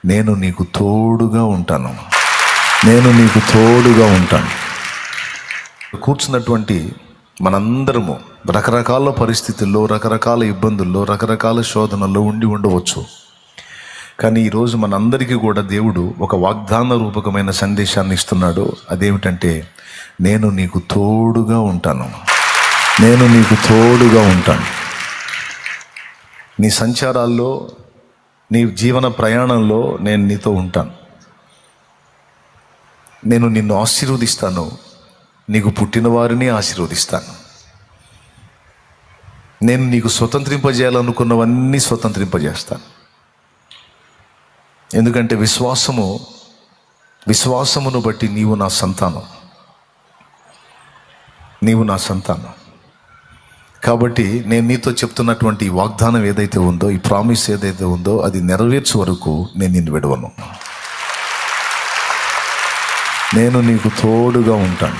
నేను నీకు తోడుగా ఉంటాను, నేను నీకు తోడుగా ఉంటాను. కూర్చున్నటువంటి మనందరము రకరకాల పరిస్థితుల్లో, రకరకాల ఇబ్బందుల్లో, రకరకాల శోధనల్లో ఉండవచ్చు. కానీ ఈరోజు మనందరికీ కూడా దేవుడు ఒక వాగ్దాన రూపకమైన సందేశాన్ని ఇస్తున్నాడు. అదేమిటంటే, నేను నీకు తోడుగా ఉంటాను, నేను నీకు తోడుగా ఉంటాను. నీ సంచారాల్లో, నీ జీవన ప్రయాణంలో నేను నీతో ఉంటాను. నేను నిన్ను ఆశీర్వదిస్తాను, నీకు పుట్టిన వారిని ఆశీర్వదిస్తాను. నేను నీకు స్వతంత్రింపజేయాలనుకున్నవన్నీ స్వతంత్రింపజేస్తాను. ఎందుకంటే విశ్వాసమును బట్టి నీవు నా సంతానం, నీవు నా సంతానం. కాబట్టి నేను నీతో చెప్తున్నటువంటి ఈ వాగ్దానం ఏదైతే ఉందో, ఈ ప్రామిస్ ఏదైతే ఉందో, అది నెరవేర్చే వరకు నేను నిన్ను విడవను. నేను నీకు తోడుగా ఉంటాను.